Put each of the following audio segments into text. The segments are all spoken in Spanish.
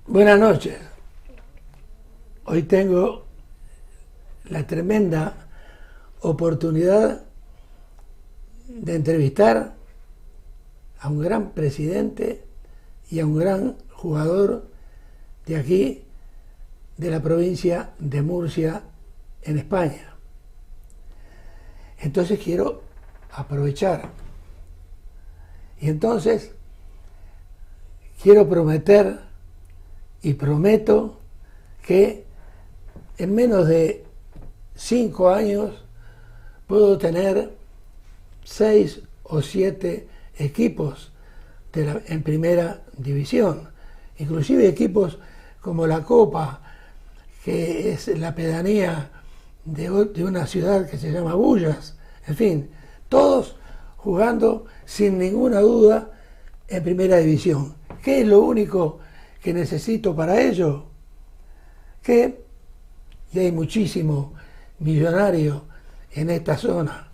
Buenas noches. Hoy tengo la tremenda oportunidad de entrevistar a un gran presidente y a un gran jugador de aquí, de la provincia de Murcia, en España. Entonces quiero aprovechar. Y entonces quiero prometer y prometo que en menos de 5 años puedo tener 6 o 7 equipos en primera división, inclusive equipos como la Copa, que es la pedanía de una ciudad que se llama Bullas, en fin, todos jugando sin ninguna duda en primera división. ¿Qué es lo único que necesito para ello? Y hay muchísimos millonarios en esta zona,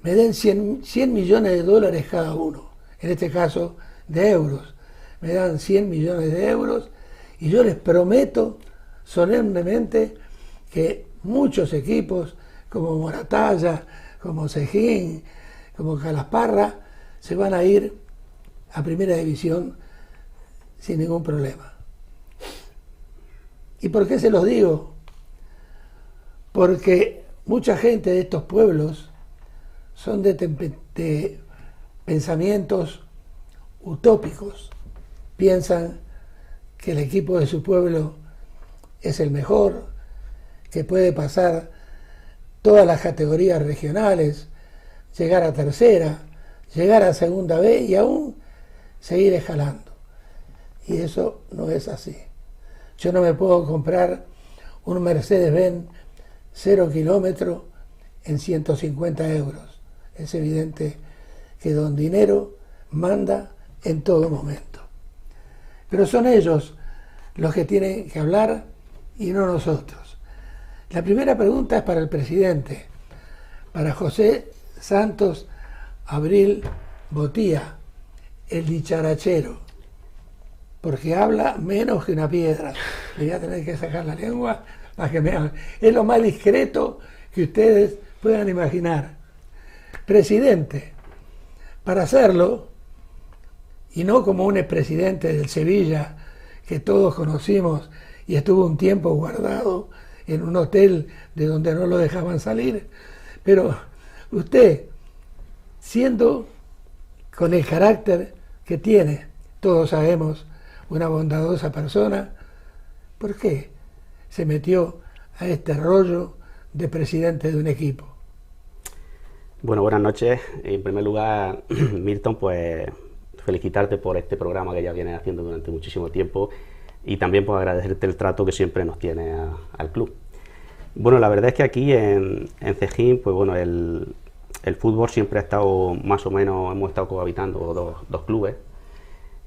me den 100 millones de dólares cada uno, en este caso de euros, me dan 100 millones de euros y yo les prometo solemnemente que muchos equipos como Moratalla, como Sejín, como Calasparra, se van a ir a primera división sin ningún problema. ¿Y por qué se los digo? Porque mucha gente de estos pueblos son de pensamientos utópicos. Piensan que el equipo de su pueblo es el mejor, que puede pasar todas las categorías regionales, llegar a tercera, llegar a segunda B y aún seguir escalando. Y eso no es así. Yo no me puedo comprar un Mercedes-Benz 0 kilómetros en 150 euros. Es evidente que don dinero manda en todo momento. Pero son ellos los que tienen que hablar y no nosotros. La primera pregunta es para el presidente, para José Santos Abril Botía, el dicharachero, porque habla menos que una piedra. Le voy a tener que sacar la lengua para que me hable. Es lo más discreto que ustedes puedan imaginar. Presidente, para hacerlo, y no como un expresidente del Sevilla que todos conocimos y estuvo un tiempo guardado en un hotel de donde no lo dejaban salir, pero usted, siendo con el carácter que tiene, todos sabemos, una bondadosa persona, ¿por qué se metió a este rollo de presidente de un equipo? Bueno, buenas noches. En primer lugar, Milton, pues felicitarte por este programa que ya vienes haciendo durante muchísimo tiempo y también por agradecerte el trato que siempre nos tiene al club. Bueno, la verdad es que aquí en Cejín, pues bueno, el fútbol siempre ha estado más o menos, hemos estado cohabitando dos clubes.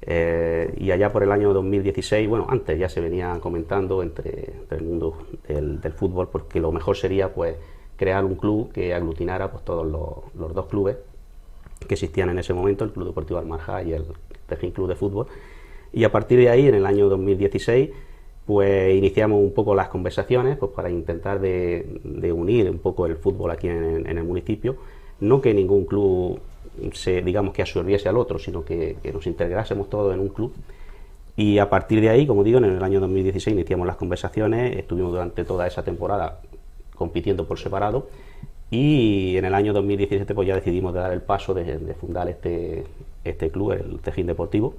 Y allá por el año 2016, bueno, antes ya se venía comentando entre el mundo del fútbol, porque lo mejor sería pues crear un club que aglutinara pues todos los dos clubes que existían en ese momento, el Club Deportivo Almarja y el Cejín Club de Fútbol. Y a partir de ahí, en el año 2016, pues iniciamos un poco las conversaciones pues para intentar de unir un poco el fútbol aquí en el municipio, no que ningún club digamos que absorbiese al otro, sino que nos integrásemos todos en un club. Y a partir de ahí, como digo, en el año 2016 iniciamos las conversaciones, estuvimos durante toda esa temporada compitiendo por separado y en el año 2017 pues ya decidimos de dar el paso de fundar este club, el Cejín Deportivo.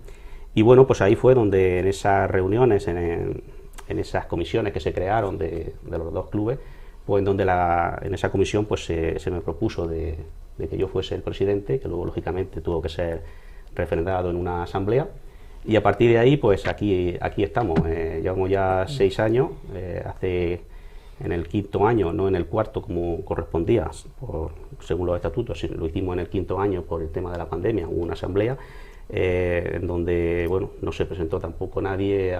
Y bueno, pues ahí fue donde en esas reuniones, en esas comisiones que se crearon de los dos clubes, pues en donde en esa comisión pues se me propuso de que yo fuese el presidente, que luego lógicamente tuvo que ser refrendado en una asamblea, y a partir de ahí pues aquí estamos. Llevamos ya 6 años, en el 5.º año, no en el 4.º como correspondía según los estatutos, lo hicimos en el 5.º año por el tema de la pandemia, hubo una asamblea en donde bueno, no se presentó tampoco nadie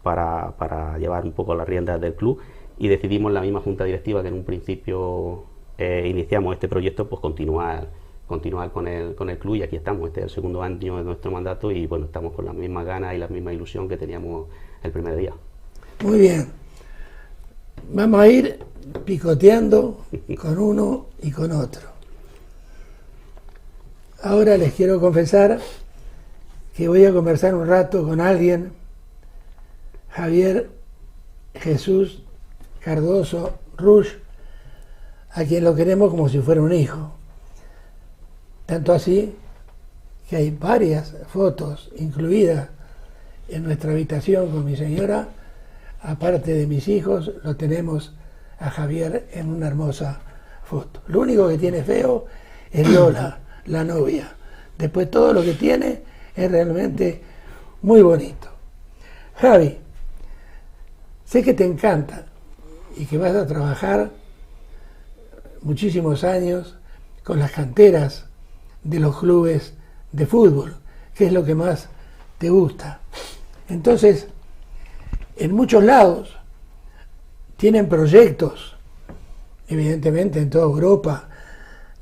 para llevar un poco las riendas del club, y decidimos la misma junta directiva que en un principio iniciamos este proyecto, pues continuar continuar con el club, y aquí estamos. Este es el segundo año de nuestro mandato y bueno, estamos con las mismas ganas y la misma ilusión que teníamos el primer día. Muy bien. Vamos a ir picoteando con uno y con otro. Ahora les quiero confesar que voy a conversar un rato con alguien, Javier Jesús Cardoso Rusch, a quien lo queremos como si fuera un hijo. Tanto así que hay varias fotos incluidas en nuestra habitación con mi señora. Aparte de mis hijos, lo tenemos a Javier en una hermosa foto. Lo único que tiene feo es Lola, la novia. Después todo lo que tiene es realmente muy bonito. Javi, sé que te encanta y que vas a trabajar muchísimos años con las canteras de los clubes de fútbol, que es lo que más te gusta. Entonces, en muchos lados tienen proyectos, evidentemente en toda Europa.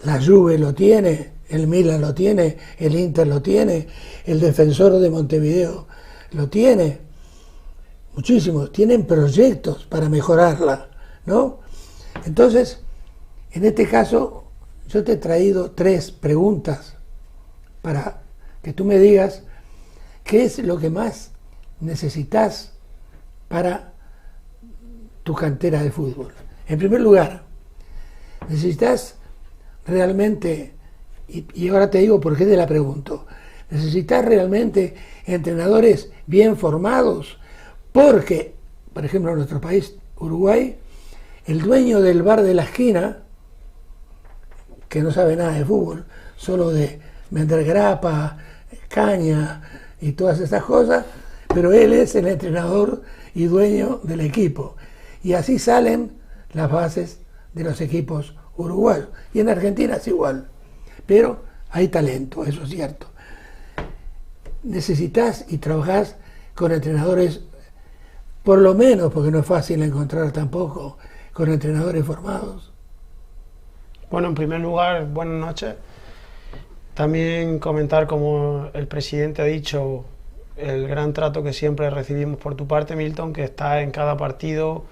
La Juve lo tiene, el Milan lo tiene, el Inter lo tiene, el Defensor de Montevideo lo tiene. Muchísimos tienen proyectos para mejorarla, ¿no? Entonces, en este caso, yo te he traído 3 preguntas para que tú me digas qué es lo que más necesitas para tu cantera de fútbol. En primer lugar, necesitas realmente, y ahora te digo por qué te la pregunto, necesitas realmente entrenadores bien formados, porque, por ejemplo, en nuestro país, Uruguay, el dueño del bar de la esquina, que no sabe nada de fútbol, solo de vender grapa, caña y todas esas cosas, pero él es el entrenador y dueño del equipo. Y así salen las bases de los equipos uruguayos. Y en Argentina es igual. Pero hay talento, eso es cierto. Necesitas y trabajás con entrenadores, por lo menos, porque no es fácil encontrar tampoco, con entrenadores formados. Bueno, en primer lugar, buenas noches. También comentar, como el presidente ha dicho, el gran trato que siempre recibimos por tu parte, Milton, que está en cada partido,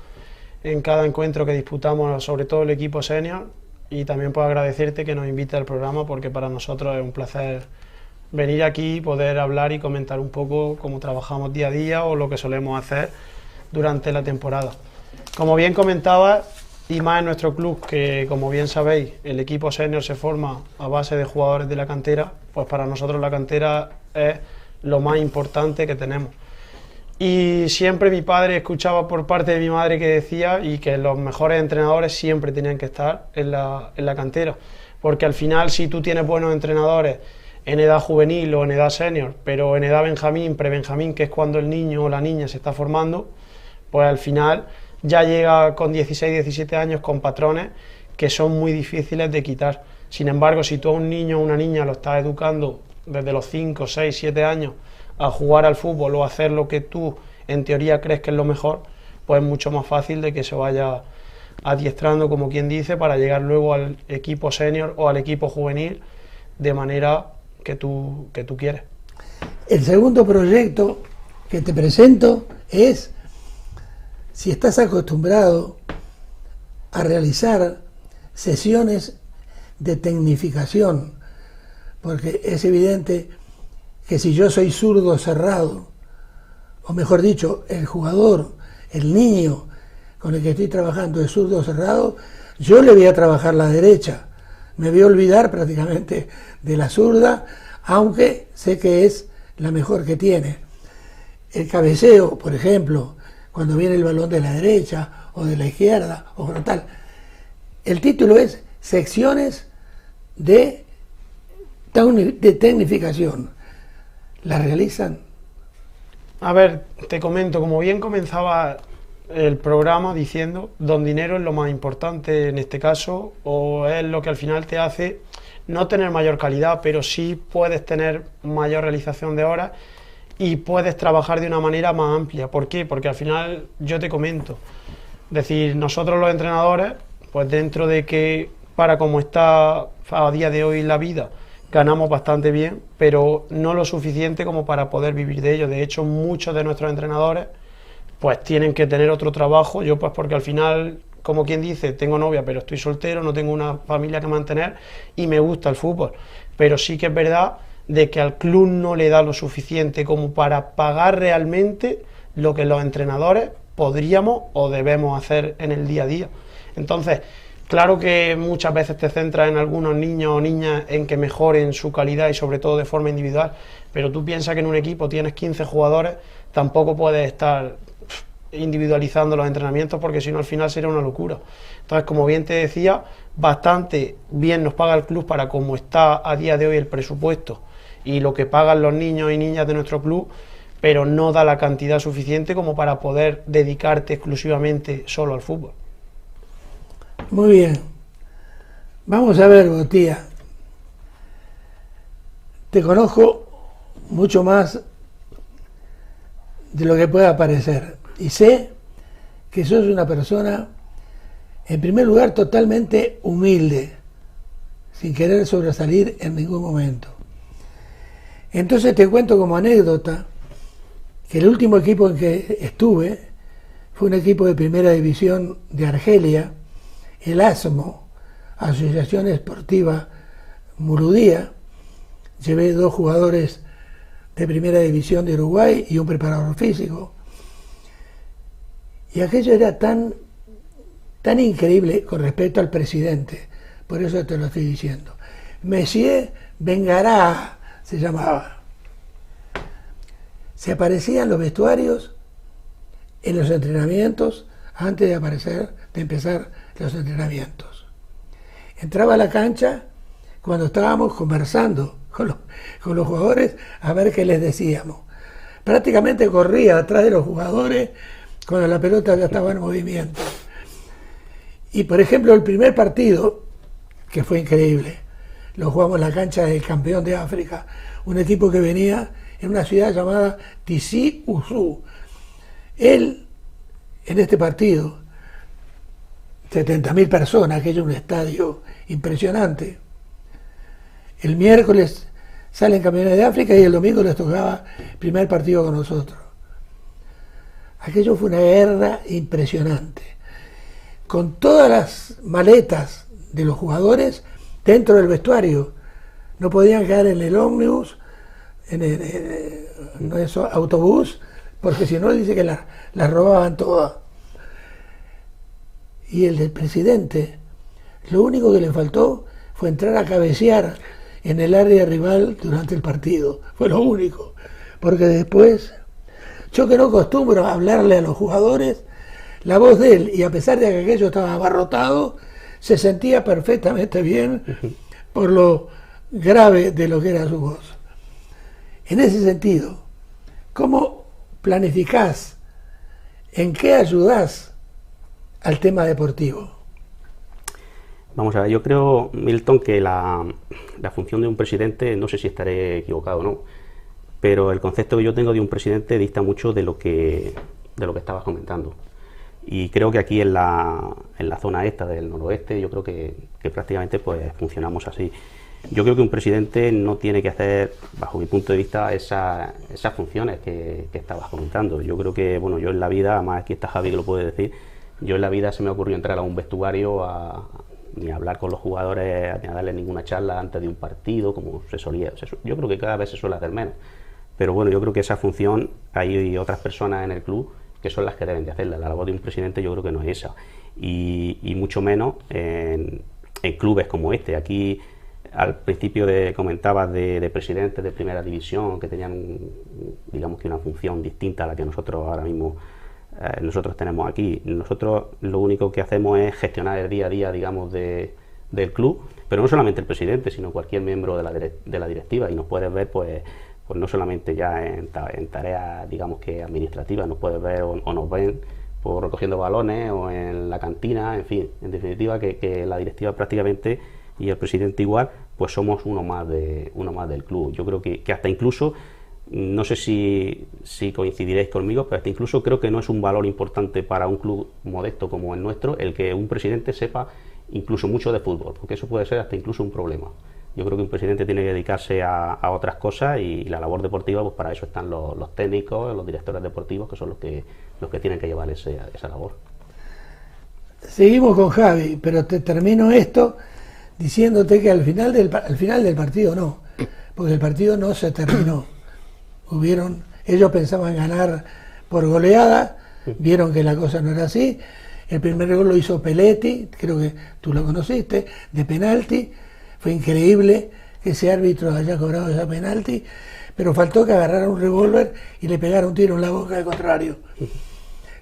en cada encuentro que disputamos, sobre todo el equipo senior, y también puedo agradecerte que nos invite al programa, porque para nosotros es un placer venir aquí, poder hablar y comentar un poco cómo trabajamos día a día o lo que solemos hacer durante la temporada. Como bien comentaba, y más en nuestro club, que como bien sabéis, el equipo senior se forma a base de jugadores de la cantera, pues para nosotros la cantera es lo más importante que tenemos. Y siempre mi padre escuchaba por parte de mi madre que decía y que los mejores entrenadores siempre tenían que estar en la cantera, porque al final, si tú tienes buenos entrenadores en edad juvenil o en edad senior, pero en edad benjamín, prebenjamín, que es cuando el niño o la niña se está formando, pues al final ya llega con 16, 17 años con patrones que son muy difíciles de quitar. Sin embargo, si tú a un niño o una niña lo estás educando desde los 5, 6, 7 años a jugar al fútbol o a hacer lo que tú en teoría crees que es lo mejor, pues es mucho más fácil de que se vaya adiestrando, como quien dice, para llegar luego al equipo senior o al equipo juvenil de manera que tú quieres. El segundo proyecto que te presento es, si estás acostumbrado a realizar sesiones de tecnificación, porque es evidente que si yo soy zurdo cerrado, o mejor dicho, el jugador, el niño con el que estoy trabajando es zurdo cerrado, yo le voy a trabajar la derecha, me voy a olvidar prácticamente de la zurda, aunque sé que es la mejor que tiene. El cabeceo, por ejemplo, cuando viene el balón de la derecha o de la izquierda o frontal. El título es Secciones de Tecnificación. ¿La realizan? A ver, te comento, como bien comenzaba el programa diciendo, don dinero es lo más importante en este caso, o es lo que al final te hace no tener mayor calidad, pero sí puedes tener mayor realización de horas y puedes trabajar de una manera más amplia. ¿Por qué? Porque al final yo te comento, es decir, nosotros los entrenadores, pues dentro de que para cómo está a día de hoy la vida, ganamos bastante bien, pero no lo suficiente como para poder vivir de ello. De hecho, muchos de nuestros entrenadores pues tienen que tener otro trabajo. Yo pues porque al final, como quien dice, tengo novia pero estoy soltero, no tengo una familia que mantener y me gusta el fútbol, pero sí que es verdad de que al club no le da lo suficiente como para pagar realmente lo que los entrenadores podríamos o debemos hacer en el día a día. Entonces, claro que muchas veces te centras en algunos niños o niñas en que mejoren su calidad y sobre todo de forma individual, pero tú piensas que en un equipo tienes 15 jugadores, tampoco puedes estar individualizando los entrenamientos porque si no al final sería una locura. Entonces, como bien te decía, bastante bien nos paga el club para cómo está a día de hoy el presupuesto y lo que pagan los niños y niñas de nuestro club, pero no da la cantidad suficiente como para poder dedicarte exclusivamente solo al fútbol. Muy bien. Vamos a ver, Botía. Te conozco mucho más de lo que pueda parecer y sé que sos una persona, en primer lugar, totalmente humilde, sin querer sobresalir en ningún momento. Entonces te cuento como anécdota que el último equipo en que estuve fue un equipo de primera división de Argelia, el ASMO, Asociación Esportiva Murudía. Llevé 2 jugadores de primera división de Uruguay y un preparador físico. Y aquello era tan increíble con respecto al presidente, por eso te lo estoy diciendo. Monsieur Bengará se llamaba. Se aparecía en los vestuarios, en los entrenamientos, antes de empezar los entrenamientos. Entraba a la cancha cuando estábamos conversando con los jugadores a ver qué les decíamos. Prácticamente corría atrás de los jugadores cuando la pelota ya estaba en movimiento. Y por ejemplo, el primer partido, que fue increíble, lo jugamos en la cancha del campeón de África, un equipo que venía en una ciudad llamada Tizi Ouzou. Él, en este partido, 70.000 personas, aquello es un estadio impresionante. El miércoles salen campeones de África y el domingo les tocaba el primer partido con nosotros. Aquello fue una guerra impresionante, con todas las maletas de los jugadores dentro del vestuario. No podían quedar en el ómnibus, en el autobús, porque si no dice que las robaban todas. Y el del presidente, lo único que le faltó fue entrar a cabecear en el área rival durante el partido. Fue lo único. Porque después, yo que no acostumbro a hablarle a los jugadores, la voz de él, y a pesar de que aquello estaba abarrotado, se sentía perfectamente bien por lo grave de lo que era su voz. En ese sentido, ¿cómo planificás? ¿En qué ayudás al tema deportivo? Vamos a ver, yo creo, Milton, que la función de un presidente, no sé si estaré equivocado o no, pero el concepto que yo tengo de un presidente dista mucho de lo que estabas comentando. Y creo que aquí en la zona esta del noroeste, yo creo que prácticamente pues funcionamos así. Yo creo que un presidente no tiene que hacer, bajo mi punto de vista, esas funciones que estabas comentando. Yo creo que, bueno, yo en la vida, además aquí está Javi que lo puede decir, yo en la vida se me ocurrió entrar a un vestuario ni a hablar con los jugadores, ni a darles ninguna charla antes de un partido, como se solía. Yo creo que cada vez se suele hacer menos. Pero bueno, yo creo que esa función, hay otras personas en el club que son las que deben de hacerla. La labor de un presidente yo creo que no es esa. Y mucho menos en clubes como este. Aquí al principio comentabas de presidentes de primera división que tenían, digamos que una función distinta a la que nosotros ahora mismo nosotros tenemos aquí. Nosotros lo único que hacemos es gestionar el día a día, digamos, del club, pero no solamente el presidente, sino cualquier miembro de la directiva, y nos puedes ver pues no solamente ya en tareas, digamos que administrativas, nos puedes ver o nos ven por recogiendo balones o en la cantina, en fin, en definitiva que la directiva prácticamente y el presidente igual, pues somos uno más del club. Yo creo que hasta incluso, no sé si coincidiréis conmigo, pero hasta incluso creo que no es un valor importante para un club modesto como el nuestro el que un presidente sepa incluso mucho de fútbol, porque eso puede ser hasta incluso un problema. Yo creo que un presidente tiene que dedicarse a otras cosas, y la labor deportiva, pues para eso están los técnicos, los directores deportivos, que son los que tienen que llevar esa labor. Seguimos con Javi, pero te termino esto diciéndote que al final del partido no, porque el partido no se terminó. Ellos pensaban ganar por goleada, vieron que la cosa no era así. El primer gol lo hizo Peletti, creo que tú lo conociste, de penalti. Fue increíble que ese árbitro haya cobrado ese penalti, pero faltó que agarrara un revólver y le pegara un tiro en la boca al contrario.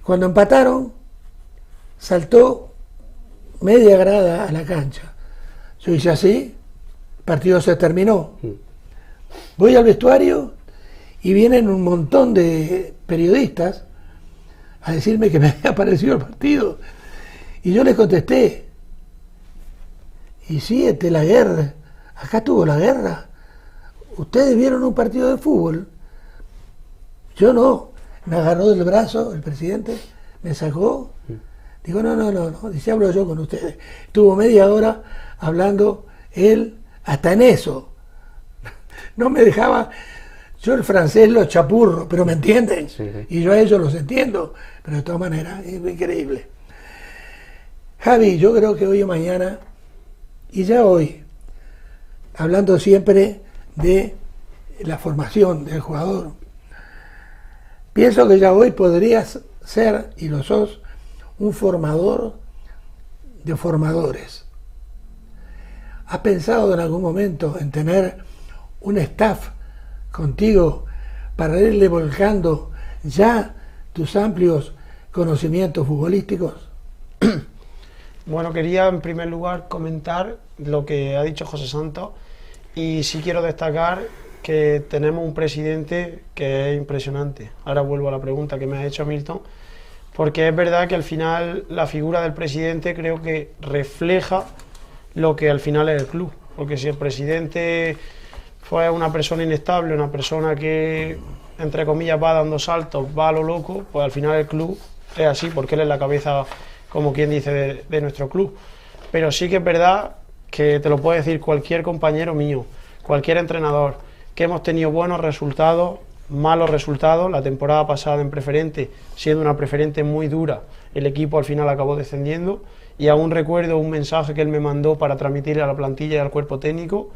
Cuando empataron, saltó media grada a la cancha. Yo hice así, el partido se terminó. Voy al vestuario y vienen un montón de periodistas a decirme que me había parecido el partido. Y yo les contesté, y sí, la guerra, acá tuvo la guerra. Ustedes vieron un partido de fútbol, yo no. Me agarró del brazo el presidente, me sacó. Digo, no, dice, hablo yo con ustedes. Estuvo media hora hablando él, hasta en eso. No me dejaba, yo el francés lo chapurro, pero me entienden. Sí. Y yo a ellos los entiendo, pero de todas maneras, es increíble. Javi, yo creo que hoy o mañana, y ya hoy, hablando siempre de la formación del jugador, pienso que ya hoy podrías ser, y lo sos, un formador de formadores. ¿Has pensado en algún momento en tener un staff contigo para irle volcando ya tus amplios conocimientos futbolísticos? Bueno, quería en primer lugar comentar lo que ha dicho José Santos, y sí quiero destacar que tenemos un presidente que es impresionante. Ahora vuelvo a la pregunta que me ha hecho Milton, porque es verdad que al final la figura del presidente creo que refleja lo que al final es el club, porque si el presidente fue una persona inestable, una persona que entre comillas va dando saltos, va a lo loco, pues al final el club es así, porque él es la cabeza, como quien dice, de nuestro club. Pero sí que es verdad que te lo puede decir cualquier compañero mío, cualquier entrenador, que hemos tenido buenos resultados, malos resultados. La temporada pasada en preferente, siendo una preferente muy dura, el equipo al final acabó descendiendo, y aún recuerdo un mensaje que él me mandó para transmitirle a la plantilla y al cuerpo técnico,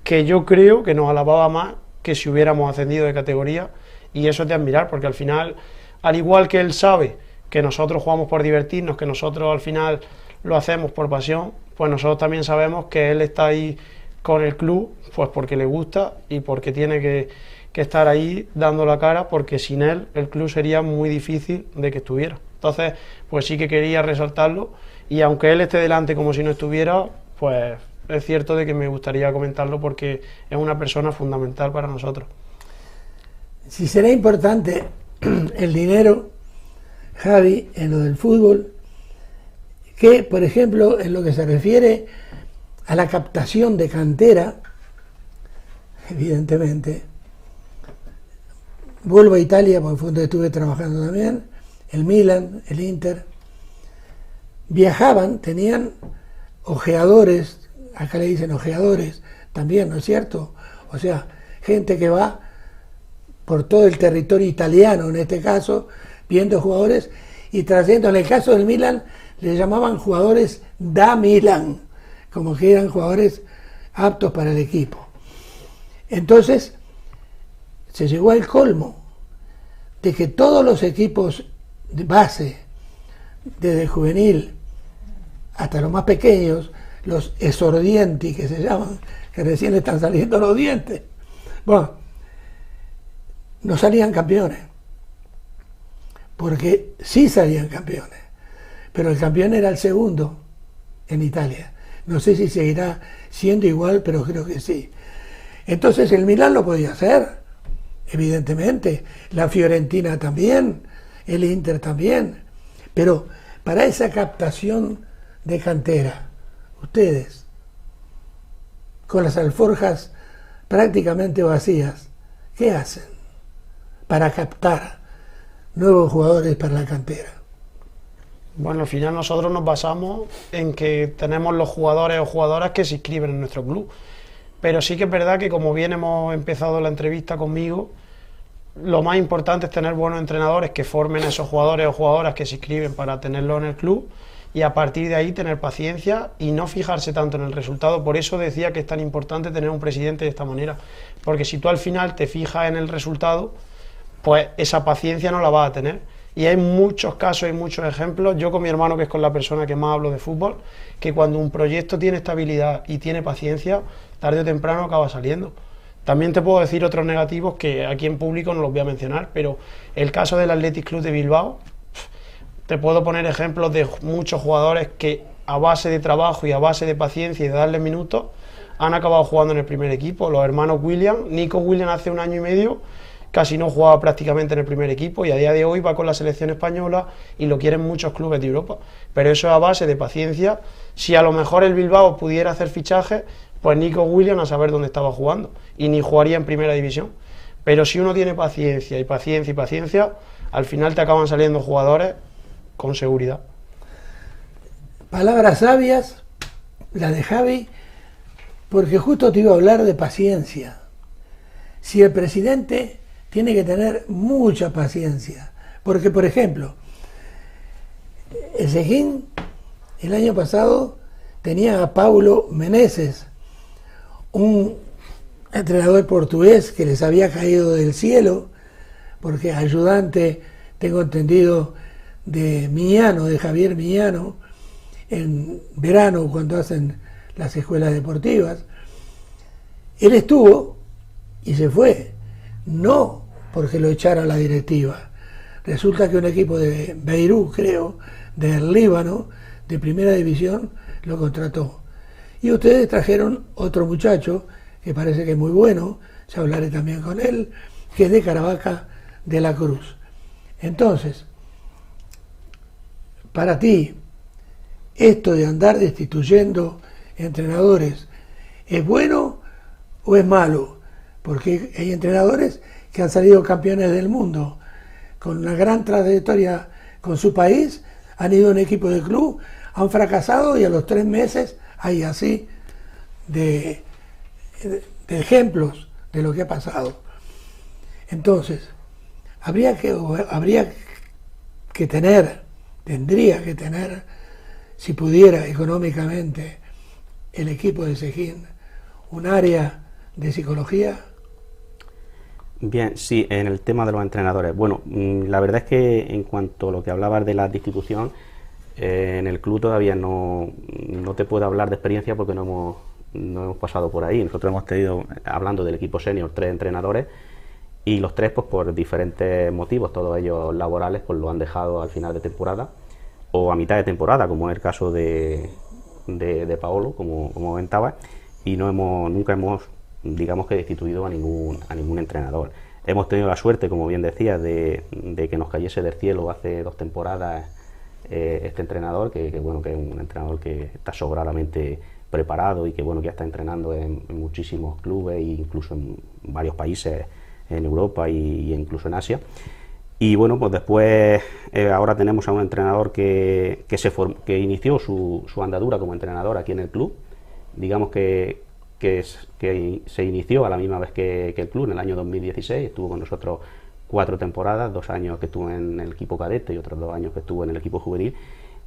que yo creo que nos alababa más que si hubiéramos ascendido de categoría, y eso es de admirar, porque al final, al igual que él sabe que nosotros jugamos por divertirnos, que nosotros al final lo hacemos por pasión, pues nosotros también sabemos que él está ahí con el club pues porque le gusta y porque tiene que estar ahí dando la cara, porque sin él el club sería muy difícil de que estuviera. Entonces, pues sí que quería resaltarlo, y aunque él esté delante como si no estuviera, pues es cierto de que me gustaría comentarlo porque es una persona fundamental para nosotros. Si será importante el dinero, Javi, en lo del fútbol, que, por ejemplo, en lo que se refiere a la captación de cantera, evidentemente, vuelvo a Italia, porque fue donde estuve trabajando también, el Milan, el Inter, viajaban, tenían ojeadores, acá le dicen ojeadores también, ¿no es cierto? O sea, gente que va por todo el territorio italiano, en este caso, viendo jugadores y trayendo, en el caso del Milan, le llamaban jugadores da Milan, como que eran jugadores aptos para el equipo. Entonces, se llegó al colmo de que todos los equipos de base, desde juvenil hasta los más pequeños, los esordienti que se llaman, que recién están saliendo los dientes, bueno, no salían campeones, porque sí salían campeones, pero el campeón era el segundo en Italia. No sé si seguirá siendo igual, pero creo que sí. Entonces el Milan lo podía hacer, evidentemente, la Fiorentina también, el Inter también, pero para esa captación de cantera, ustedes, con las alforjas prácticamente vacías, ¿qué hacen para captar nuevos jugadores para la cantera? Bueno, al final nosotros nos basamos en que tenemos los jugadores o jugadoras que se inscriben en nuestro club. Pero sí que es verdad que, como bien hemos empezado la entrevista conmigo, lo más importante es tener buenos entrenadores que formen a esos jugadores o jugadoras que se inscriben para tenerlos en el club, y a partir de ahí tener paciencia y no fijarse tanto en el resultado. Por eso decía que es tan importante tener un presidente de esta manera, porque si tú al final te fijas en el resultado, pues esa paciencia no la vas a tener. Y hay muchos casos y muchos ejemplos. Yo con mi hermano, que es con la persona que más hablo de fútbol, que cuando un proyecto tiene estabilidad y tiene paciencia, tarde o temprano acaba saliendo. También te puedo decir otros negativos que aquí en público no los voy a mencionar, pero el caso del Athletic Club de Bilbao, te puedo poner ejemplos de muchos jugadores que a base de trabajo y a base de paciencia y de darle minutos han acabado jugando en el primer equipo. Los hermanos Williams, Nico Williams hace 1 año y medio casi no jugaba prácticamente en el primer equipo y a día de hoy va con la selección española y lo quieren muchos clubes de Europa. Pero eso es a base de paciencia. Si a lo mejor el Bilbao pudiera hacer fichajes, pues Nico Williams a saber dónde estaba jugando y ni jugaría en primera división. Pero si uno tiene paciencia y paciencia y paciencia, al final te acaban saliendo jugadores con seguridad. Palabras sabias, la de Javi, porque justo te iba a hablar de paciencia. Si el presidente tiene que tener mucha paciencia, porque por ejemplo, el Sejin el año pasado tenía a Paulo Meneses, un entrenador portugués que les había caído del cielo, porque ayudante, tengo entendido, de Miñano, de Javier Miñano, en verano cuando hacen las escuelas deportivas. Él estuvo y se fue, no porque lo echara la directiva. Resulta que un equipo de Beirut, creo, del Líbano, de primera división, lo contrató. Y ustedes trajeron otro muchacho, que parece que es muy bueno, ya hablaré también con él, que es de Caravaca de la Cruz. Entonces, para ti, esto de andar destituyendo entrenadores, ¿es bueno o es malo? Porque hay entrenadores que han salido campeones del mundo, con una gran trayectoria con su país, han ido a un equipo de club, han fracasado y a los 3 meses hay así de ejemplos de lo que ha pasado. Entonces, tendría que tener, si pudiera económicamente, el equipo de Sejin, un área de psicología. Bien, sí, en el tema de los entrenadores. Bueno, la verdad es que en cuanto a lo que hablabas de la destitución, en el club todavía no te puedo hablar de experiencia porque no hemos pasado por ahí. Nosotros hemos tenido, hablando del equipo senior, 3 entrenadores y los 3 pues por diferentes motivos, todos ellos laborales, pues lo han dejado al final de temporada o a mitad de temporada, como es el caso de Paolo, como comentaba, y nunca hemos digamos que destituido a ningún entrenador. Hemos tenido la suerte, como bien decía, de que nos cayese del cielo hace 2 temporadas este entrenador, que es un entrenador que está sobradamente preparado y que ya está entrenando en muchísimos clubes e incluso en varios países en Europa e incluso en Asia. Y bueno, pues después ahora tenemos a un entrenador que inició su andadura como entrenador aquí en el club, digamos que se inició a la misma vez que el club, en el año 2016, estuvo con nosotros 4 temporadas, 2 años que estuvo en el equipo cadete y otros 2 años que estuvo en el equipo juvenil.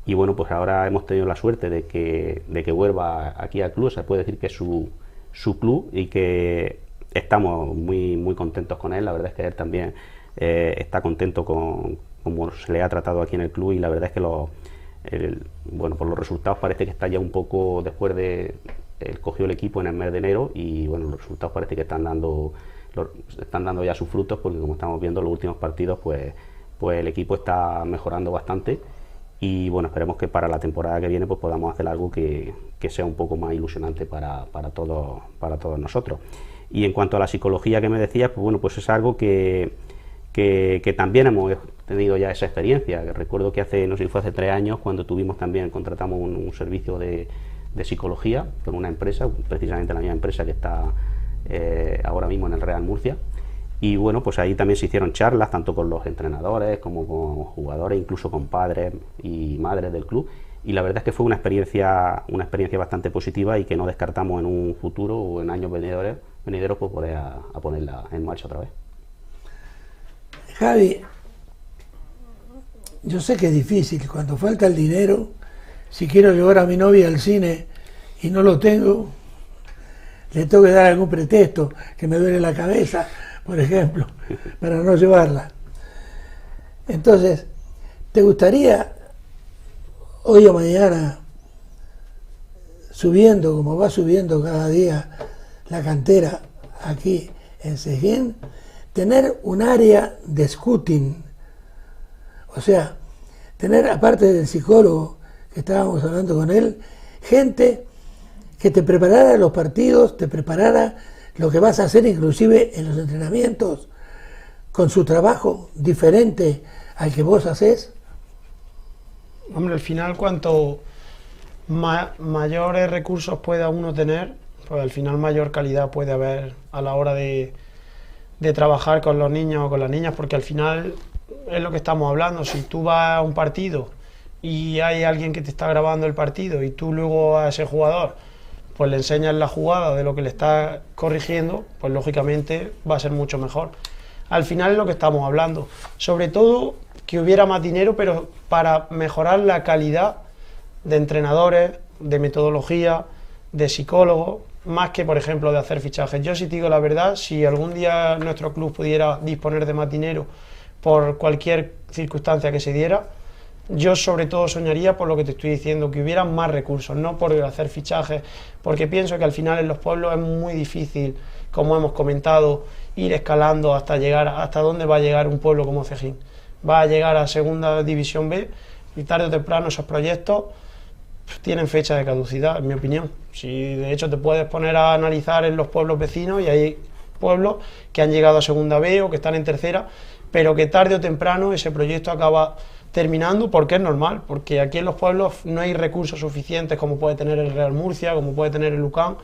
Y bueno, pues ahora hemos tenido la suerte de que vuelva aquí al club. Se puede decir que es su club y que estamos muy contentos con él. La verdad es que él también está contento con cómo se le ha tratado aquí en el club, y la verdad es que por los resultados parece que está ya un poco después de... Él cogió el equipo en el mes de enero y bueno, los resultados parece que están dando ya sus frutos, porque como estamos viendo en los últimos partidos, pues el equipo está mejorando bastante. Y bueno, esperemos que para la temporada que viene pues podamos hacer algo que sea un poco más ilusionante para todos nosotros. Y en cuanto a la psicología que me decías, pues bueno, pues es algo que también hemos tenido ya esa experiencia. Recuerdo que no sé si fue hace 3 años, cuando contratamos un servicio de psicología con una empresa, precisamente la misma empresa que está ahora mismo en el Real Murcia. Y bueno, pues ahí también se hicieron charlas, tanto con los entrenadores como con jugadores, incluso con padres y madres del club. Y la verdad es que fue una experiencia bastante positiva y que no descartamos en un futuro o en años venideros pues poder a ponerla en marcha otra vez. Javi, yo sé que es difícil, cuando falta el dinero, si quiero llevar a mi novia al cine y no lo tengo, le tengo que dar algún pretexto, que me duele la cabeza, por ejemplo, para no llevarla. Entonces, ¿te gustaría hoy o mañana, subiendo como va subiendo cada día la cantera aquí en Sején, tener un área de scouting? O sea, tener, aparte del psicólogo que estábamos hablando con él, gente que te preparara los partidos, te preparara lo que vas a hacer inclusive en los entrenamientos, con su trabajo diferente al que vos hacés. Hombre, al final cuanto mayores recursos pueda uno tener, pues al final mayor calidad puede haber a la hora de trabajar con los niños o con las niñas, porque al final es lo que estamos hablando. Si tú vas a un partido y hay alguien que te está grabando el partido y tú luego a ese jugador pues le enseñas la jugada de lo que le está corrigiendo, pues lógicamente va a ser mucho mejor. Al final es lo que estamos hablando, sobre todo que hubiera más dinero, pero para mejorar la calidad de entrenadores, de metodología, de psicólogos, más que por ejemplo de hacer fichajes. Yo, si te digo la verdad, si algún día nuestro club pudiera disponer de más dinero por cualquier circunstancia que se diera, yo sobre todo soñaría por lo que te estoy diciendo, que hubiera más recursos, no por hacer fichajes, porque pienso que al final en los pueblos es muy difícil, como hemos comentado, ir escalando hasta llegar hasta dónde va a llegar un pueblo como Cejín. Va a llegar a Segunda División B y tarde o temprano esos proyectos tienen fecha de caducidad, en mi opinión. Si de hecho te puedes poner a analizar en los pueblos vecinos, y hay pueblos que han llegado a Segunda B o que están en tercera, pero que tarde o temprano ese proyecto acaba terminando, porque es normal, porque aquí en los pueblos no hay recursos suficientes como puede tener el Real Murcia, como puede tener el Lucan,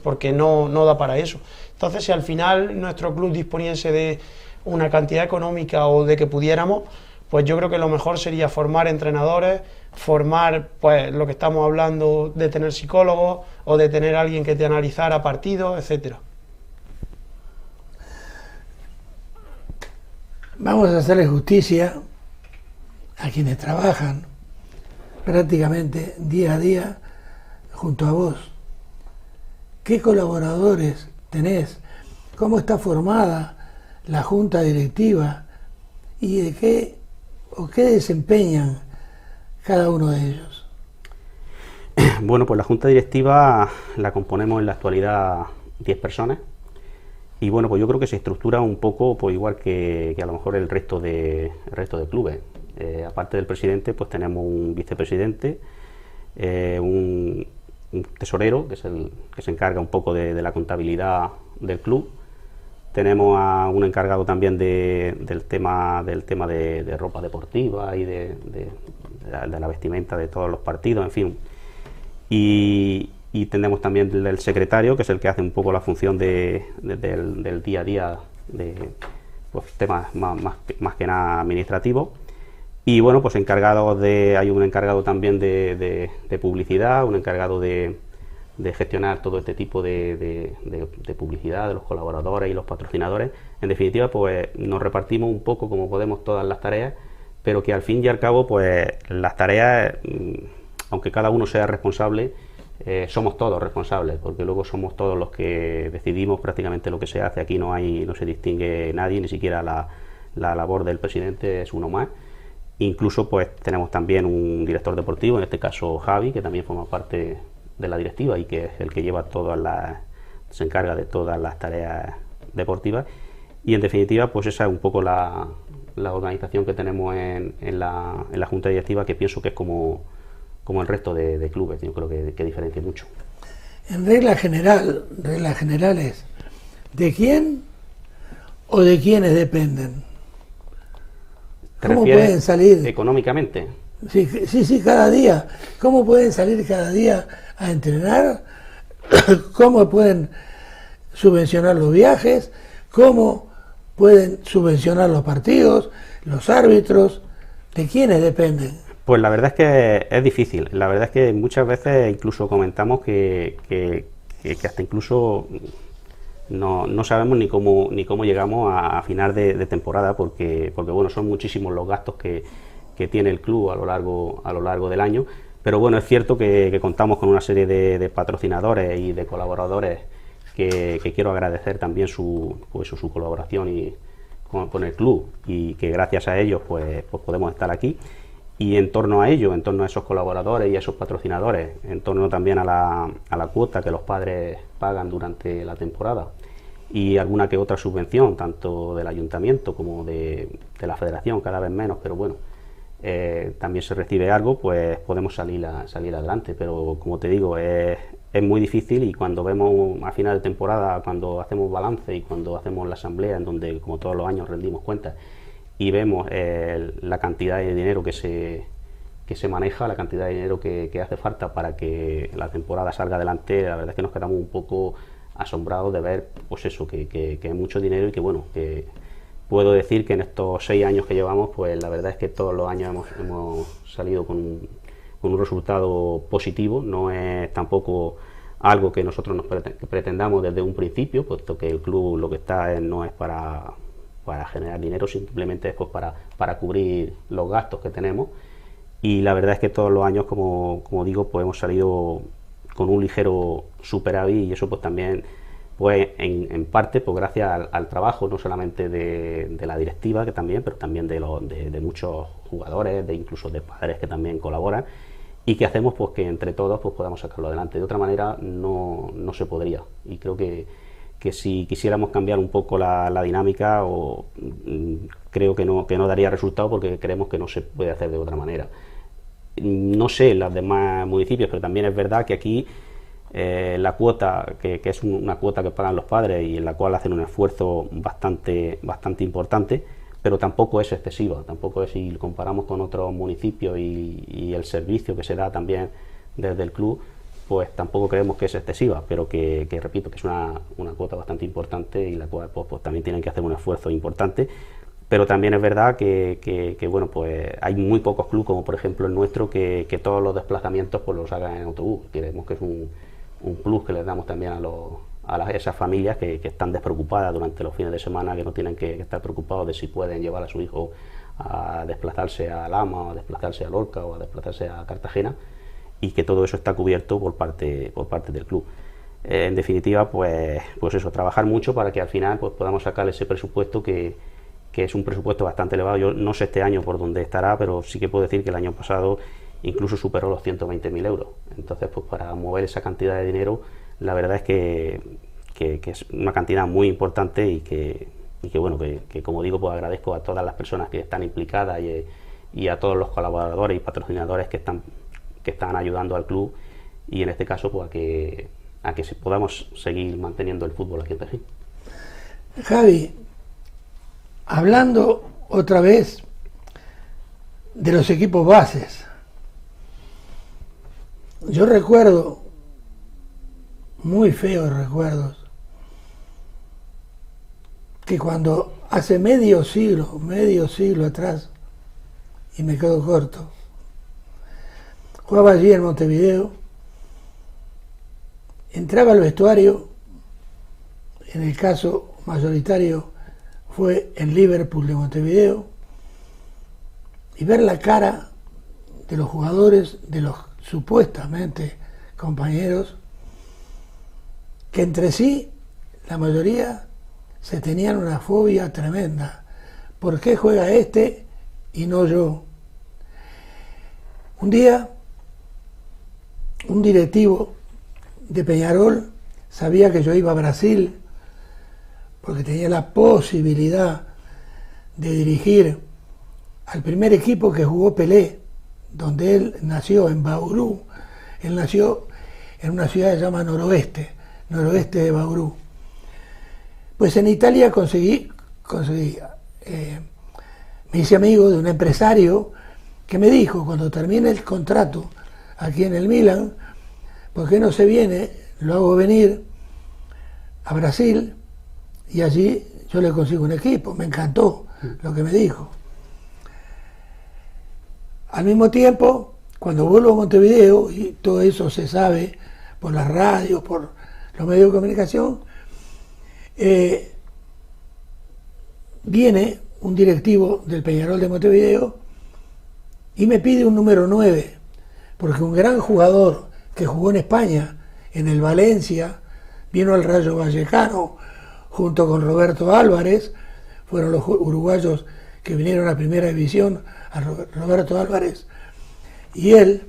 porque no da para eso. Entonces, si al final nuestro club disponiese de una cantidad económica o de que pudiéramos, pues yo creo que lo mejor sería formar entrenadores, formar, pues lo que estamos hablando de tener psicólogos o de tener alguien que te analizara partidos, etcétera. Vamos a hacerle justicia a quienes trabajan prácticamente día a día junto a vos. ¿Qué colaboradores tenés? ¿Cómo está formada la junta directiva? ¿Y de qué desempeñan cada uno de ellos? Bueno, pues la junta directiva la componemos en la actualidad 10 personas. Y bueno, pues yo creo que se estructura un poco pues igual que a lo mejor el resto de clubes. Aparte del presidente, pues tenemos un vicepresidente, un tesorero, que es el que se encarga un poco de la contabilidad del club. Tenemos a un encargado también del tema de ropa deportiva y de la vestimenta de todos los partidos, en fin. Y tenemos también el secretario, que es el que hace un poco la función del día a día, de pues, temas más que nada administrativos. Y bueno, pues hay un encargado también de publicidad, un encargado de gestionar todo este tipo de publicidad de los colaboradores y los patrocinadores. En definitiva, pues nos repartimos un poco como podemos todas las tareas, pero que al fin y al cabo, pues las tareas, aunque cada uno sea responsable, somos todos responsables, porque luego somos todos los que decidimos prácticamente lo que se hace. Aquí no se distingue nadie, ni siquiera la labor del presidente es uno más. Incluso pues tenemos también un director deportivo, en este caso Javi, que también forma parte de la directiva y que es el que lleva se encarga de todas las tareas deportivas. Y en definitiva, pues esa es un poco la organización que tenemos en la junta directiva, que pienso que es como el resto de clubes. Yo creo que diferencia mucho. En reglas generales, ¿de quién o de quiénes dependen? ¿Cómo pueden salir económicamente? Sí, cada día. ¿Cómo pueden salir cada día a entrenar? ¿Cómo pueden subvencionar los viajes? ¿Cómo pueden subvencionar los partidos, los árbitros? ¿De quiénes dependen? Pues la verdad es que es difícil. La verdad es que muchas veces incluso comentamos que hasta incluso no sabemos ni cómo llegamos a final de temporada, porque bueno, son muchísimos los gastos que tiene el club a lo largo del año. Pero bueno, es cierto que contamos con una serie de patrocinadores y de colaboradores que quiero agradecer también su colaboración y con el club, y que gracias a ellos pues podemos estar aquí. Y en torno a ello, en torno a esos colaboradores y a esos patrocinadores, en torno también a la cuota que los padres pagan durante la temporada y alguna que otra subvención, tanto del ayuntamiento como de la federación, cada vez menos, pero bueno, también se recibe algo, pues podemos salir adelante. Pero como te digo, es muy difícil, y cuando vemos a final de temporada, cuando hacemos balance y cuando hacemos la asamblea, en donde como todos los años rendimos cuentas, y vemos la cantidad de dinero que se maneja, la cantidad de dinero que hace falta para que la temporada salga adelante, la verdad es que nos quedamos un poco asombrados de ver pues eso, que es mucho dinero, y que bueno, que puedo decir que en estos 6 años que llevamos, pues la verdad es que todos los años hemos salido con un resultado positivo. No es tampoco algo que nosotros nos pretendamos desde un principio, puesto que el club lo que está no es para generar dinero, simplemente es pues para cubrir los gastos que tenemos. Y la verdad es que todos los años, como digo, pues hemos salido con un ligero superávit, y eso pues también pues en parte pues gracias al trabajo no solamente de la directiva, que también, pero también de muchos jugadores, incluso de padres que también colaboran, y que hacemos pues que entre todos pues podamos sacarlo adelante. De otra manera no se podría, y creo que si quisiéramos cambiar un poco la dinámica, creo que no daría resultado, porque creemos que no se puede hacer de otra manera. No sé en los demás municipios, pero también es verdad que aquí la cuota, que es una cuota que pagan los padres y en la cual hacen un esfuerzo bastante importante, pero tampoco es excesiva. Tampoco es, si comparamos con otros municipios y el servicio que se da también desde el club, pues tampoco creemos que es excesiva, pero que repito, que es una cuota bastante importante, y la cual pues también tienen que hacer un esfuerzo importante. Pero también es verdad que bueno, pues hay muy pocos clubes, como por ejemplo el nuestro, que todos los desplazamientos pues los hagan en autobús. Creemos que es un plus que les damos también a esas familias que están despreocupadas durante los fines de semana, que no tienen que estar preocupados de si pueden llevar a su hijo a desplazarse a Lama, o a desplazarse a Lorca, o a desplazarse a Cartagena, y que todo eso está cubierto por parte del club. En definitiva, pues eso, trabajar mucho para que al final pues podamos sacar ese presupuesto que es un presupuesto bastante elevado. Yo no sé este año por dónde estará, pero sí que puedo decir que el año pasado incluso superó los 120.000 euros. Entonces, pues para mover esa cantidad de dinero, la verdad es que es una cantidad muy importante, y que bueno, que como digo, pues agradezco a todas las personas que están implicadas y a todos los colaboradores y patrocinadores que están ayudando al club, y en este caso pues a que podamos seguir manteniendo el fútbol aquí en Pejín. Javi, hablando otra vez de los equipos bases, yo recuerdo, muy feos recuerdos, que cuando hace medio siglo atrás, y me quedo corto, jugaba allí en Montevideo, entraba al vestuario, en el caso mayoritario fue en Liverpool de Montevideo, y ver la cara de los jugadores, de los supuestamente compañeros, que entre sí, la mayoría, se tenían una fobia tremenda. ¿Por qué juega este y no yo? Un día, un directivo de Peñarol sabía que yo iba a Brasil, porque tenía la posibilidad de dirigir al primer equipo que jugó Pelé, donde él nació, en Bauru. Él nació en una ciudad que se llama noroeste de Bauru. Pues en Italia conseguí me hice amigo de un empresario que me dijo, cuando termine el contrato aquí en el Milan, ¿por qué no se viene? Lo hago venir a Brasil, y allí yo le consigo un equipo. Me encantó lo que me dijo. Al mismo tiempo, cuando vuelvo a Montevideo, y todo eso se sabe por las radios, por los medios de comunicación, viene un directivo del Peñarol de Montevideo y me pide un número 9, porque un gran jugador que jugó en España, en el Valencia, vino al Rayo Vallecano junto con Roberto Álvarez, fueron los uruguayos que vinieron a Primera División, a Roberto Álvarez y él.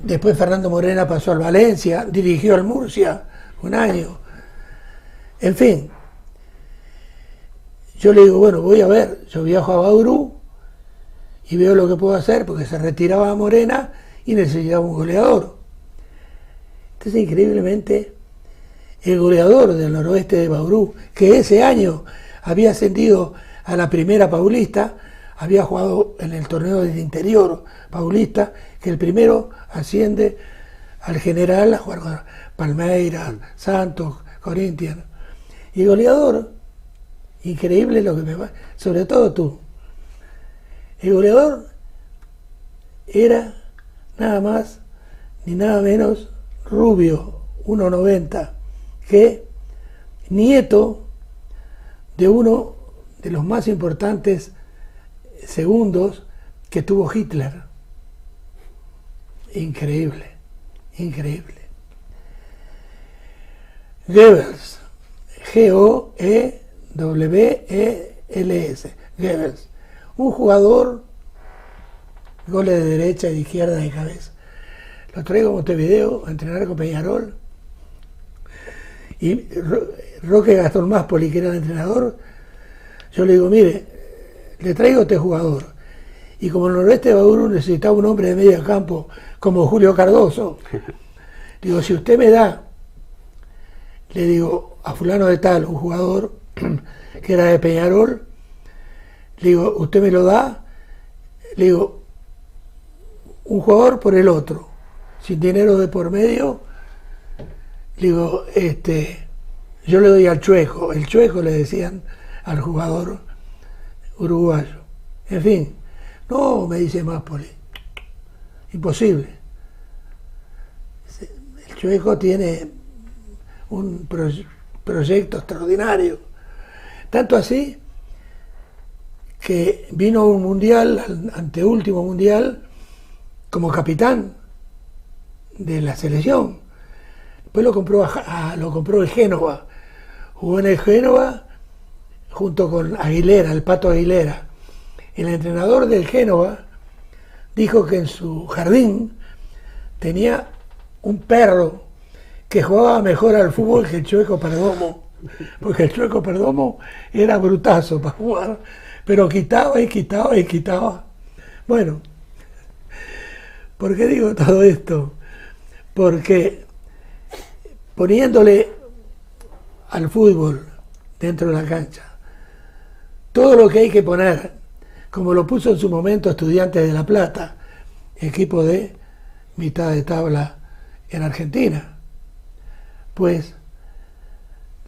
Después Fernando Morena pasó al Valencia, dirigió al Murcia un año. En fin, yo le digo, bueno, voy a ver, yo viajo a Bauru y veo lo que puedo hacer, porque se retiraba Morena y necesitaba un goleador. Entonces, increíblemente, el goleador del noroeste de Bauru, que ese año había ascendido a la Primera Paulista, había jugado en el torneo del interior paulista, que el primero asciende al general a jugar con Palmeiras, Santos, Corinthians. Y goleador, increíble lo que me va, sobre todo tú. El goleador era nada más ni nada menos rubio, 1,90, que nieto de uno de los más importantes segundos que tuvo Hitler. Increíble, increíble. Goebbels, G-O-E-W-E-L-S, Goebbels, un jugador, goles de derecha y de izquierda de cabeza. Lo traigo a Montevideo a entrenar con Peñarol y Roque Gastón Máspoli, que era el entrenador, yo le digo, mire, le traigo a este jugador, y como el noroeste de Bauru necesitaba un hombre de medio campo como Julio Cardoso, digo, si usted me da, le digo, a fulano de tal, un jugador que era de Peñarol, le digo, usted me lo da, le digo, un jugador por el otro, sin dinero de por medio, le digo, yo le doy al Chueco, el Chueco le decían al jugador uruguayo. En fin, no, me dice Máspoli, imposible. El Chueco tiene un proyecto extraordinario, tanto así que vino a un mundial, anteúltimo mundial, como capitán de la selección. Después lo compró el Génova, jugó en el Génova junto con Aguilera, el Pato Aguilera. El entrenador del Génova dijo que en su jardín tenía un perro que jugaba mejor al fútbol que el Chueco Perdomo, porque el Chueco Perdomo era brutazo para jugar, pero quitaba y quitaba y quitaba. Bueno, ¿por qué digo todo esto? Porque poniéndole al fútbol dentro de la cancha todo lo que hay que poner, como lo puso en su momento Estudiantes de La Plata, equipo de mitad de tabla en Argentina, pues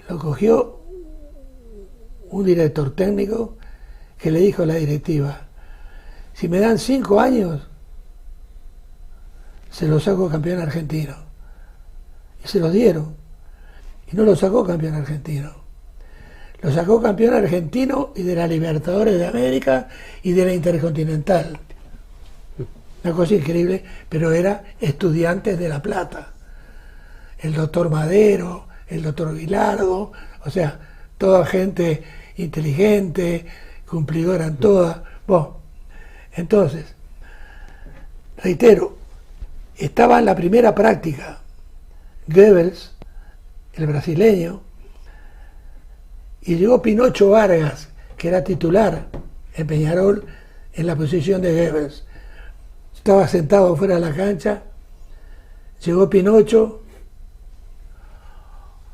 lo cogió un director técnico que le dijo a la directiva, si me dan 5 años, se lo saco campeón argentino. Y se lo dieron. Y no lo sacó campeón argentino. Lo sacó campeón argentino y de la Libertadores de América y de la Intercontinental. Una cosa increíble, pero era Estudiantes de La Plata. El doctor Madero, el doctor Vilardo, o sea, toda gente inteligente, cumplidora en todas. Bueno, entonces, reitero, estaba en la primera práctica Goebbels, el brasileño, y llegó Pinocho Vargas, que era titular en Peñarol, en la posición de Goebbels. Estaba sentado fuera de la cancha, llegó Pinocho,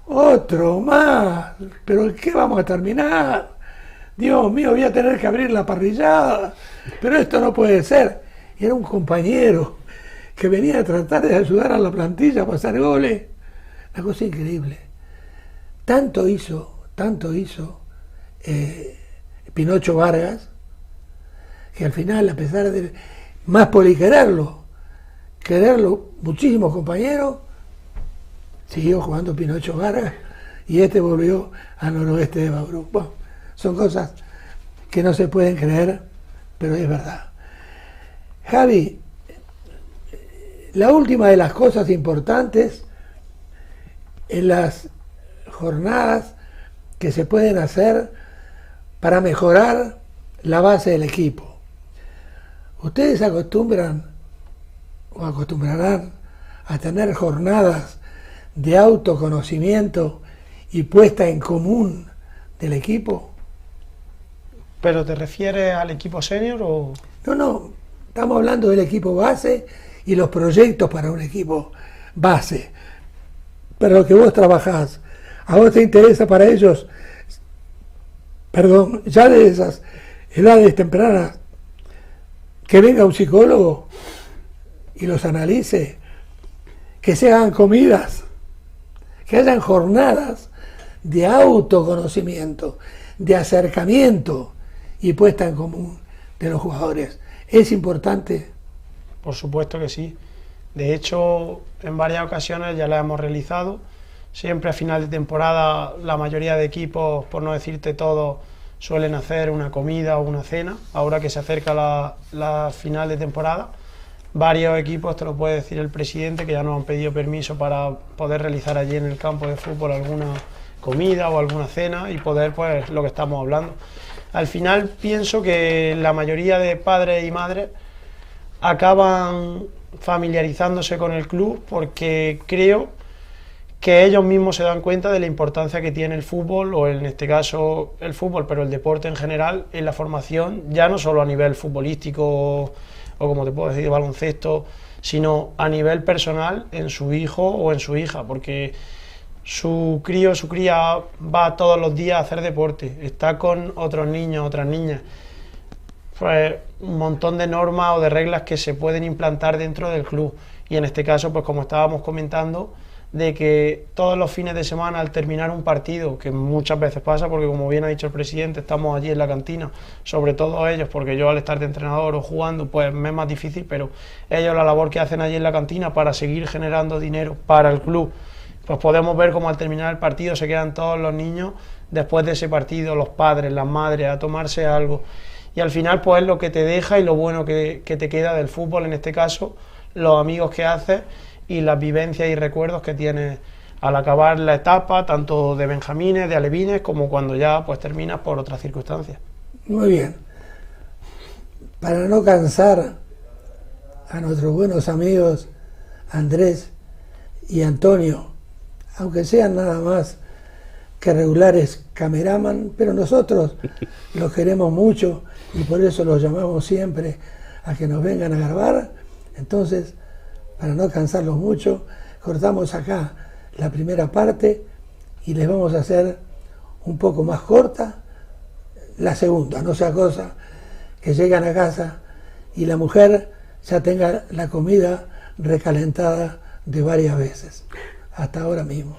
otro más, pero ¿en qué vamos a terminar? Dios mío, voy a tener que abrir la parrillada, pero esto no puede ser. Y era un compañero que venía a tratar de ayudar a la plantilla a pasar goles. Una cosa increíble. Tanto hizo tanto hizo Pinocho Vargas, que al final, a pesar de más por quererlo muchísimos compañeros, siguió jugando Pinocho Vargas y este volvió al noroeste de Bauru. Bueno, son cosas que no se pueden creer, pero es verdad. Javi, la última de las cosas importantes en las jornadas que se pueden hacer para mejorar la base del equipo. Ustedes acostumbran o acostumbrarán a tener jornadas de autoconocimiento y puesta en común del equipo. ¿Pero te refieres al equipo senior o...? No, estamos hablando del equipo base y los proyectos para un equipo base. Pero lo que vos trabajás, ¿a vos te interesa para ellos, ya de esas edades tempranas, que venga un psicólogo y los analice, que se hagan comidas, que hayan jornadas de autoconocimiento, de acercamiento y puesta en común de los jugadores? ¿Es importante? Por supuesto que sí. De hecho, en varias ocasiones ya la hemos realizado. Siempre a final de temporada la mayoría de equipos, por no decirte todos, suelen hacer una comida o una cena. Ahora que se acerca la final de temporada, varios equipos, te lo puede decir el presidente, que ya nos han pedido permiso para poder realizar allí en el campo de fútbol alguna comida o alguna cena y poder, pues, lo que estamos hablando. Al final pienso que la mayoría de padres y madres acaban familiarizándose con el club porque creo que ellos mismos se dan cuenta de la importancia que tiene el fútbol, o en este caso el fútbol, pero el deporte en general, en la formación, ya no solo a nivel futbolístico o como te puedo decir, de baloncesto, sino a nivel personal en su hijo o en su hija, porque su cría va todos los días a hacer deporte, está con otros niños, otras niñas. Pues un montón de normas o de reglas que se pueden implantar dentro del club, y en este caso, pues como estábamos comentando, de que todos los fines de semana al terminar un partido, que muchas veces pasa porque como bien ha dicho el presidente, estamos allí en la cantina, sobre todo ellos, porque yo al estar de entrenador o jugando pues me es más difícil, pero ellos la labor que hacen allí en la cantina para seguir generando dinero para el club, pues podemos ver cómo al terminar el partido se quedan todos los niños después de ese partido, los padres, las madres, a tomarse algo, y al final pues es lo que te deja y lo bueno que te queda del fútbol, en este caso los amigos que haces y las vivencias y recuerdos que tienes al acabar la etapa, tanto de benjamines, de alevines, como cuando ya pues terminas por otras circunstancias. Muy bien. Para no cansar a nuestros buenos amigos Andrés y Antonio, aunque sean nada más que regulares cameraman, pero nosotros los queremos mucho y por eso los llamamos siempre a que nos vengan a grabar. Entonces, para no cansarlos mucho, cortamos acá la primera parte y les vamos a hacer un poco más corta la segunda, no sea cosa que llegan a casa y la mujer ya tenga la comida recalentada de varias veces. Hasta ahora mismo.